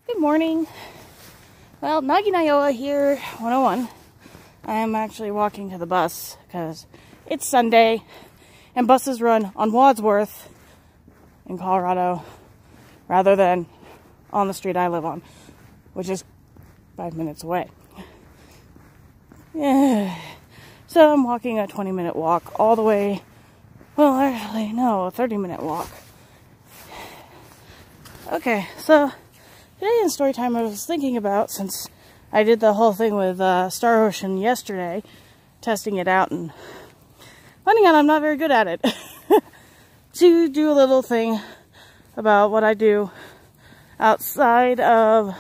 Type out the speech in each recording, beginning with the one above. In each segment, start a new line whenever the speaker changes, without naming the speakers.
Good morning. Well, Nagi here, 101. I'm actually walking to the bus because it's Sunday and buses run on Wadsworth in Colorado rather than on the street I live on, which is 5 minutes away. Yeah. So I'm walking a 20-minute walk all the way, well, actually, no, a 30-minute walk. Okay, so today in story time I was thinking about, since I did the whole thing with Star Ocean yesterday, testing it out and finding out I'm not very good at it, to do a little thing about what I do outside of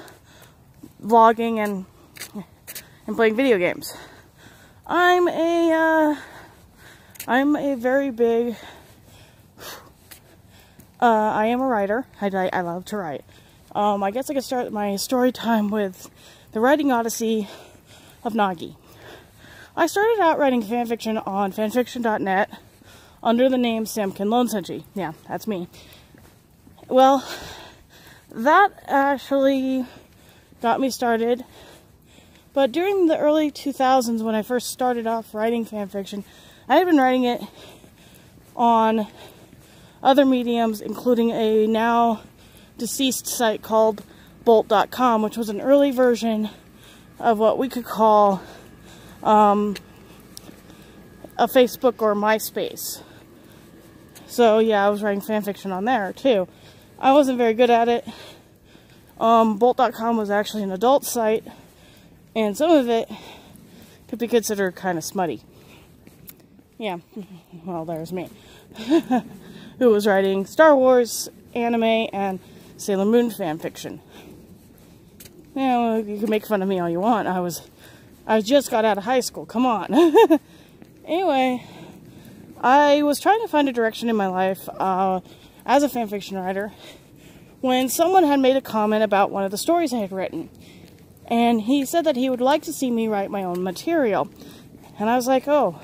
vlogging and playing video games. I'm a very big, I am a writer. I love to write. I guess I could start my story time with the writing odyssey of Nagi. I started out writing fanfiction on fanfiction.net under the name Samkin Lonesenji. Yeah, that's me. Well, that actually got me started. But during the early 2000s, when I first started off writing fanfiction, I had been writing it on other mediums, including a now deceased site called bolt.com, which was an early version of what we could call a Facebook or MySpace. So yeah, I was writing fanfiction on there too. I wasn't very good at it. Bolt.com was actually an adult site, and some of it could be considered kind of smutty. Yeah, well, there's me. Who was writing Star Wars, anime, and Sailor Moon fanfiction. You know, you can make fun of me all you want. I just got out of high school, come on. Anyway, I was trying to find a direction in my life as a fanfiction writer when someone had made a comment about one of the stories I had written. And he said that he would like to see me write my own material. And I was like, oh,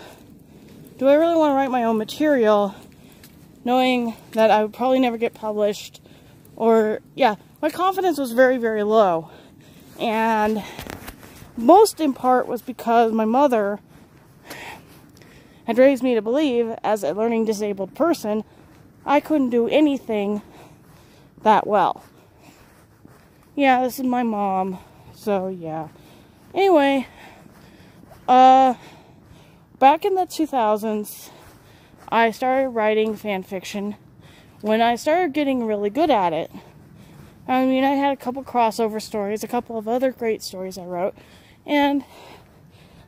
do I really want to write my own material, knowing that I would probably never get published? Or, yeah, my confidence was very, very low. And most in part was because my mother had raised me to believe, as a learning disabled person, I couldn't do anything that well. Yeah, this is my mom. So, yeah. Anyway, back in the 2000s, I started writing fanfiction. When I started getting really good at it, I mean, I had a couple crossover stories, a couple of other great stories I wrote, and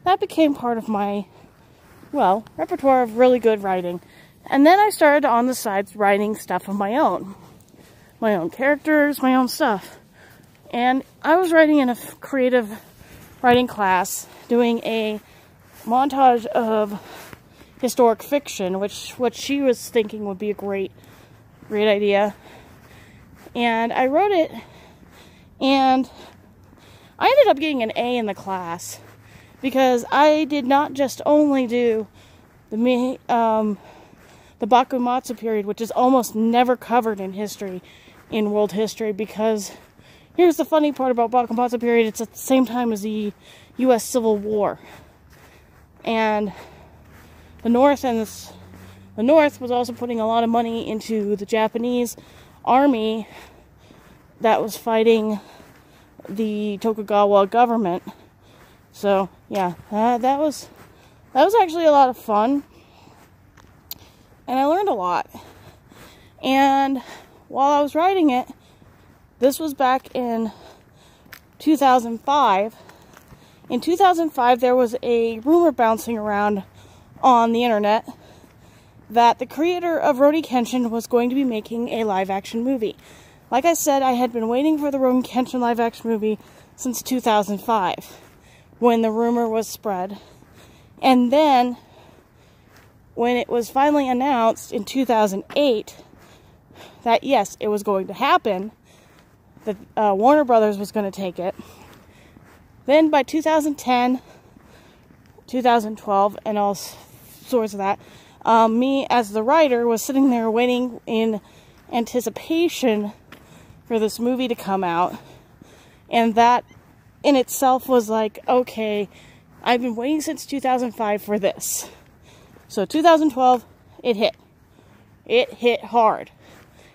that became part of my, well, repertoire of really good writing. And then I started on the sides writing stuff of my own characters, my own stuff. And I was writing in a creative writing class, doing a montage of historic fiction, which what she was thinking would be a great idea. And I wrote it, and I ended up getting an A in the class because I did not just only do the Bakumatsu period, which is almost never covered in history, in world history, because here's the funny part about Bakumatsu period, it's at the same time as the U.S. Civil War. And the North was also putting a lot of money into the Japanese army that was fighting the Tokugawa government. So, yeah, that was actually a lot of fun. And I learned a lot. And while I was writing it, this was back in 2005. In 2005, there was a rumor bouncing around on the internet that the creator of Rurouni Kenshin was going to be making a live-action movie. Like I said, I had been waiting for the Rurouni Kenshin live-action movie since 2005, when the rumor was spread. And then, when it was finally announced in 2008 that, yes, it was going to happen, that Warner Brothers was going to take it, then by 2010, 2012, and all sorts of that, me as the writer was sitting there waiting in anticipation for this movie to come out. And that in itself was like, okay, I've been waiting since 2005 for this. So 2012, it hit. It hit hard.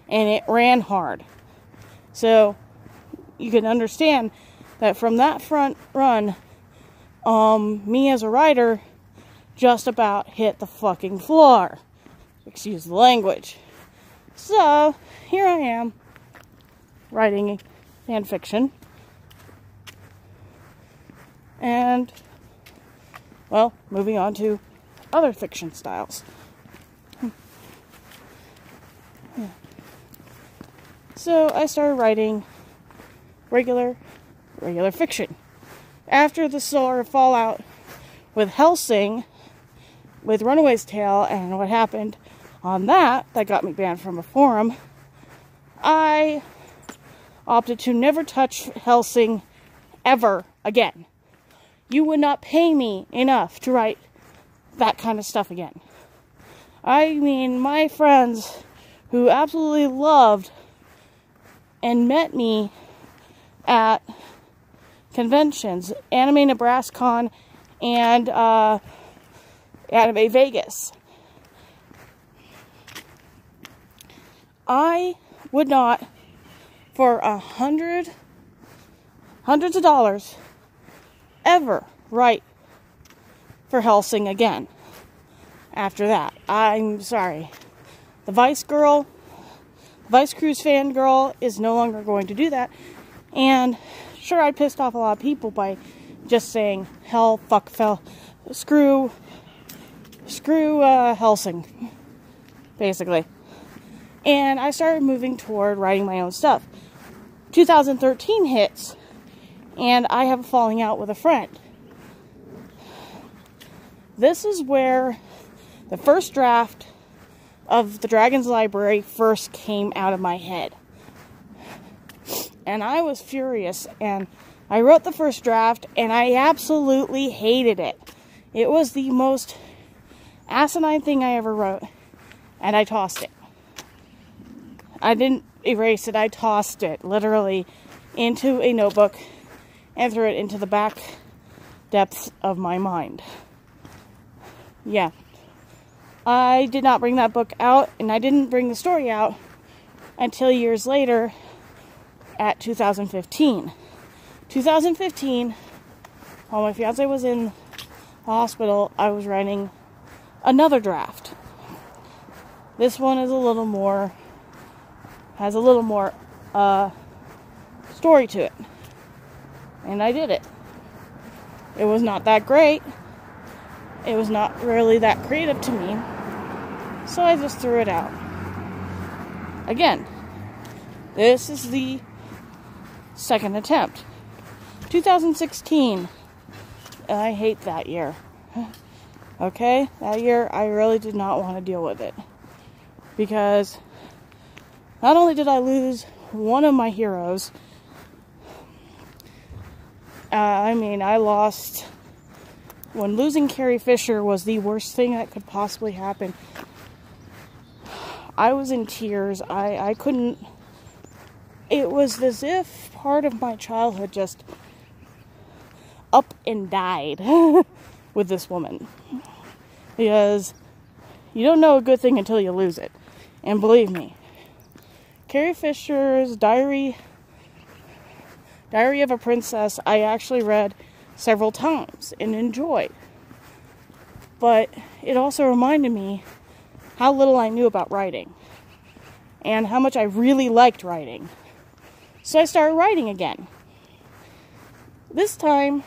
And it ran hard. So you can understand that from that front run, me as a writer just about hit the fucking floor. Excuse the language. So, here I am, writing fan fiction. And, well, moving on to other fiction styles. Yeah. So, I started writing regular fiction. After the sort of fallout with Hellsing, with Runaway's Tale, and what happened on that got me banned from a forum, I opted to never touch Hellsing ever again. You would not pay me enough to write that kind of stuff again. I mean, my friends who absolutely loved and met me at conventions, Anime NebraskaCon and Anime Vegas. I would not, for hundreds of dollars, ever write for Hellsing again. After that, I'm sorry. The Vice Cruise fangirl is no longer going to do that. And sure, I pissed off a lot of people by just saying hell, fuck, screw Hellsing, basically. And I started moving toward writing my own stuff. 2013 hits, and I have a falling out with a friend. This is where the first draft of the Dragon's Library first came out of my head. And I was furious, and I wrote the first draft, and I absolutely hated it. It was the most asinine thing I ever wrote, and I tossed it. I didn't erase it, I tossed it, literally, into a notebook, and threw it into the back depths of my mind. Yeah. I did not bring that book out, and I didn't bring the story out until years later, at 2015. 2015, while my fiance was in the hospital, I was writing another draft. This one is has a little more story to it. And I did it. It was not that great. It was not really that creative to me. So I just threw it out. Again, this is the second attempt. 2016. I hate that year. Okay? That year, I really did not want to deal with it. Because not only did I lose one of my heroes, I lost... When losing Carrie Fisher was the worst thing that could possibly happen. I was in tears. I couldn't... It was as if part of my childhood just up and died with this woman. Because you don't know a good thing until you lose it. And believe me, Carrie Fisher's Diary of a Princess, I actually read several times and enjoyed. But it also reminded me how little I knew about writing and how much I really liked writing. So I started writing again. This time,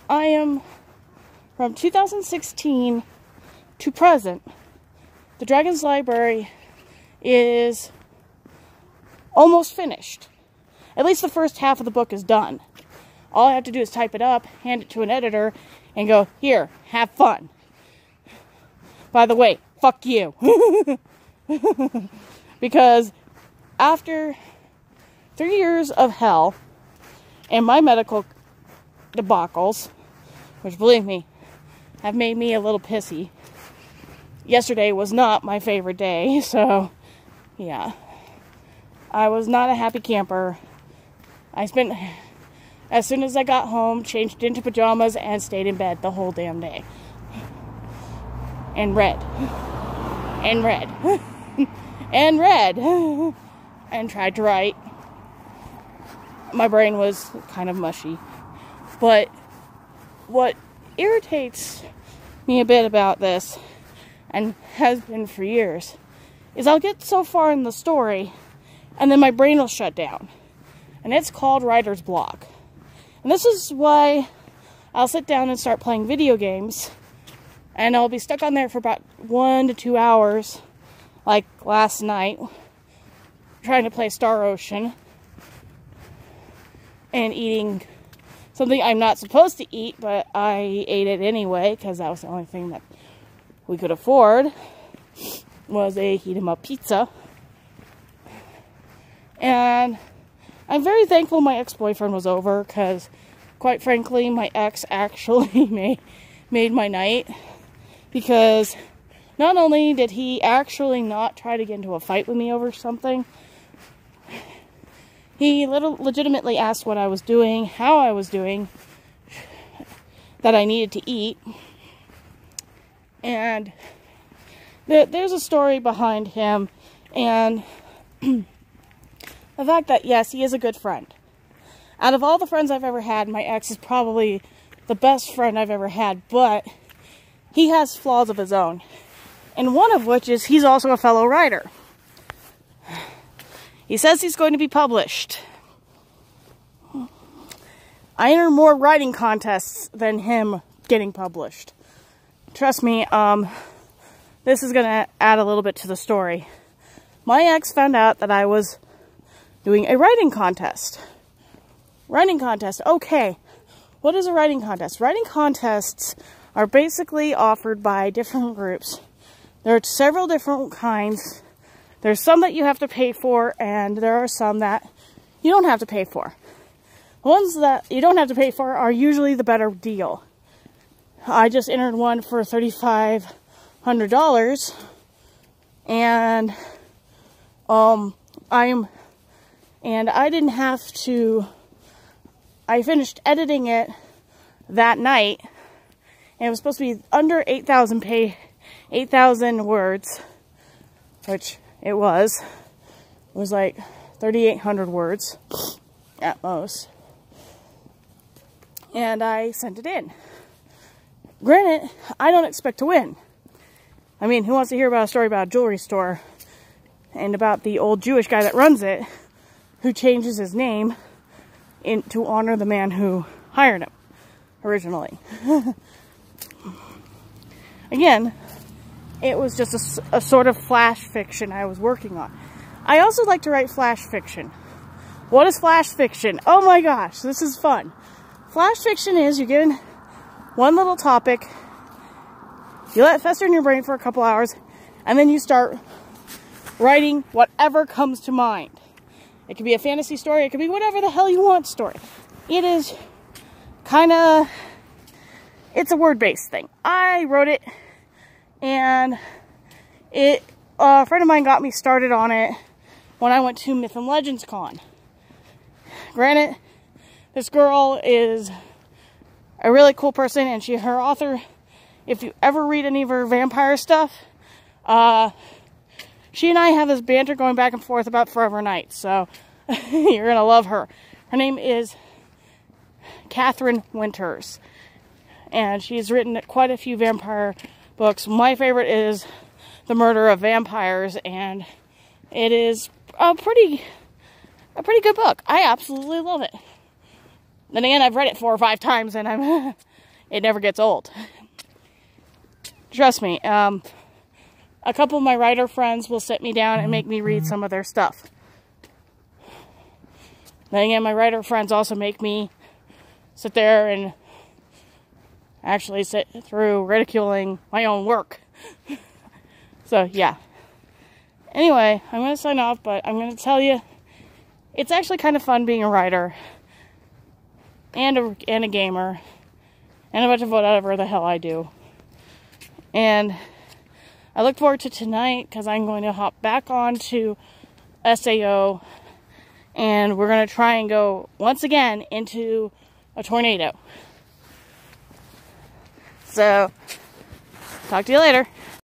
I am from 2016 to present. The Dragon's Library is almost finished. At least the first half of the book is done. All I have to do is type it up, hand it to an editor, and go, here, have fun. By the way, fuck you. Because after 3 years of hell and my medical debacles, which, believe me, have made me a little pissy. Yesterday was not my favorite day, so, yeah. I was not a happy camper. As soon as I got home, changed into pajamas and stayed in bed the whole damn day. And read. And read. And read. And tried to write. My brain was kind of mushy. But what irritates me a bit about this, and has been for years, is I'll get so far in the story, and then my brain will shut down. And it's called writer's block. And this is why I'll sit down and start playing video games, and I'll be stuck on there for about 1 to 2 hours, like last night, trying to play Star Ocean, and eating something I'm not supposed to eat, but I ate it anyway, because that was the only thing that we could afford, was a heat-em-up pizza. And I'm very thankful my ex-boyfriend was over, because, quite frankly, my ex actually made my night. Because not only did he actually not try to get into a fight with me over something, he legitimately asked what I was doing, how I was doing, that I needed to eat. And there's a story behind him, and the fact that, yes, he is a good friend. Out of all the friends I've ever had, my ex is probably the best friend I've ever had, but he has flaws of his own. And one of which is he's also a fellow writer. He says he's going to be published. I enter more writing contests than him getting published. Trust me, this is going to add a little bit to the story. My ex found out that I was doing a writing contest. Writing contest. Okay. What is a writing contest? Writing contests are basically offered by different groups. There are several different kinds. There's some that you have to pay for, and there are some that you don't have to pay for. The ones that you don't have to pay for are usually the better deal. I just entered one for $3,500, and I didn't have to. I finished editing it that night, and it was supposed to be under 8,000 words, which it was. It was like 3,800 words at most. And I sent it in. Granted, I don't expect to win. I mean, who wants to hear about a story about a jewelry store and about the old Jewish guy that runs it, who changes his name to honor the man who hired him originally? Again, it was just a sort of flash fiction I was working on. I also like to write flash fiction. What is flash fiction? Oh my gosh, this is fun. Flash fiction is you're given one little topic, you let it fester in your brain for a couple hours, and then you start writing whatever comes to mind. It could be a fantasy story, it could be whatever the hell you want story. It is kind of, it's a word-based thing. I wrote it, and a friend of mine got me started on it when I went to Myth and Legends Con. Granted, this girl is a really cool person, and her author, if you ever read any of her vampire stuff, she and I have this banter going back and forth about Forever Night, so you're going to love her. Her name is Catherine Winters, and she's written quite a few vampire books. My favorite is The Murder of Vampires, and it is a pretty good book. I absolutely love it. Then again, I've read it 4 or 5 times, and it never gets old. Trust me, a couple of my writer friends will sit me down and make me read some of their stuff. Then again, my writer friends also make me sit there and actually sit through ridiculing my own work. So, yeah. Anyway, I'm going to sign off, but I'm going to tell you, it's actually kind of fun being a writer, and a gamer, and a bunch of whatever the hell I do. And I look forward to tonight, because I'm going to hop back on to SAO and we're going to try and go once again into a tornado. So, talk to you later.